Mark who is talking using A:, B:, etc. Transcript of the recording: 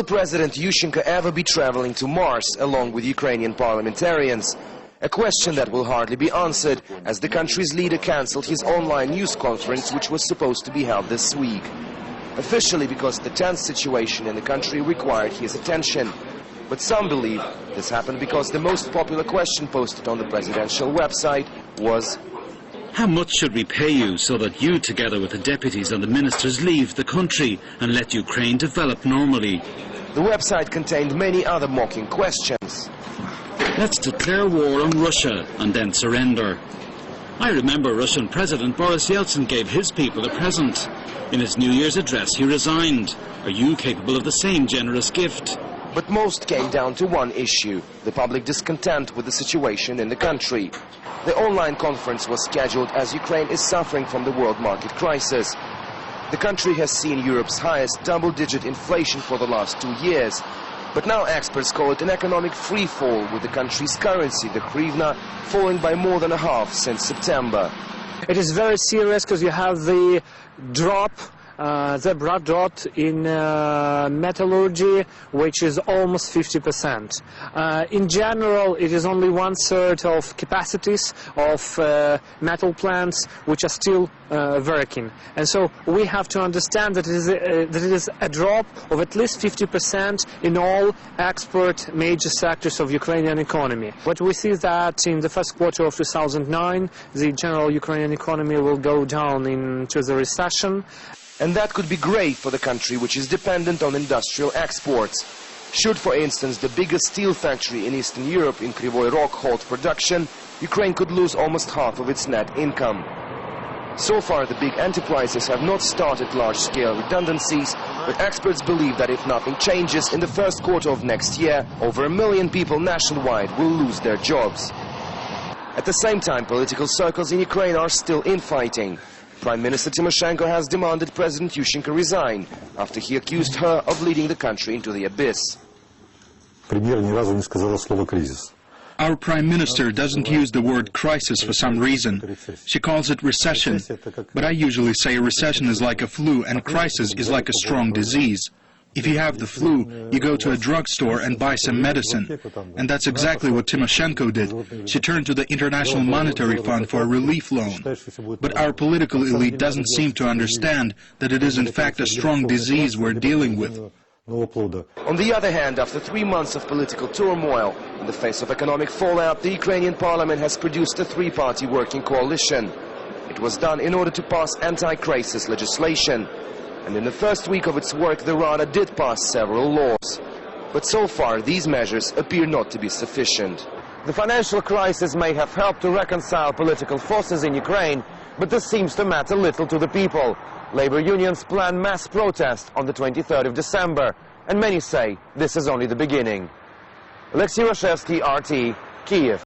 A: Will President Yushchenko ever be traveling to Mars along with Ukrainian parliamentarians? A question that will hardly be answered, as the country's leader cancelled his online news conference, which was supposed to be held this week. Officially because the tense situation in the country required his attention. But some believe this happened because the most popular question posted on the presidential website was,
B: "How much should we pay you so that you, together with the deputies and the ministers, leave the country and let Ukraine develop normally?"
A: The website contained many other mocking questions.
B: "Let's declare war on Russia and then surrender." I remember Russian President Boris Yeltsin gave his people a present. In his New Year's address he resigned. Are you capable of the same generous gift?
A: But most came down to one issue, the public discontent with the situation in the country. The online conference was scheduled as Ukraine is suffering from the world market crisis. The country has seen Europe's highest double-digit inflation for the last 2 years. But now experts call it an economic free-fall, with the country's currency, the hryvnia, falling by more than a half since September.
C: It is very serious because you have the drop, the broad drop in metallurgy, which is almost 50%. In general, it is only 1/3 of capacities of metal plants which are still working. And so we have to understand that it is a drop of at least 50% in all export major sectors of Ukrainian economy. What we see is that in the first quarter of 2009, the general Ukrainian economy will go down into the recession.
A: And that could be great for the country, which is dependent on industrial exports. Should, for instance, the biggest steel factory in Eastern Europe in Kryvyi Rog halt production, Ukraine could lose almost half of its net income. So far, the big enterprises have not started large-scale redundancies, but experts believe that if nothing changes, in the first quarter of next year, over 1 million people nationwide will lose their jobs. At the same time, political circles in Ukraine are still infighting. Prime Minister Tymoshenko has demanded President Yushchenko resign after he accused her of leading the country into the abyss.
D: Our Prime Minister doesn't use the word crisis for some reason. She calls it recession. But I usually say a recession is like a flu and crisis is like a strong disease. If you have the flu, you go to a drugstore and buy some medicine. And that's exactly what Tymoshenko did. She turned to the International Monetary Fund for a relief loan. But our political elite doesn't seem to understand that it is in fact a strong disease we're dealing with.
A: On the other hand, after 3 months of political turmoil, in the face of economic fallout, the Ukrainian parliament has produced a 3-party working coalition. It was done in order to pass anti-crisis legislation. And in the first week of its work, the Rada did pass several laws. But so far, these measures appear not to be sufficient. The financial crisis may have helped to reconcile political forces in Ukraine, but this seems to matter little to the people. Labor unions plan mass protest on the 23rd of December, and many say this is only the beginning. Alexei Rashevsky, RT, Kyiv.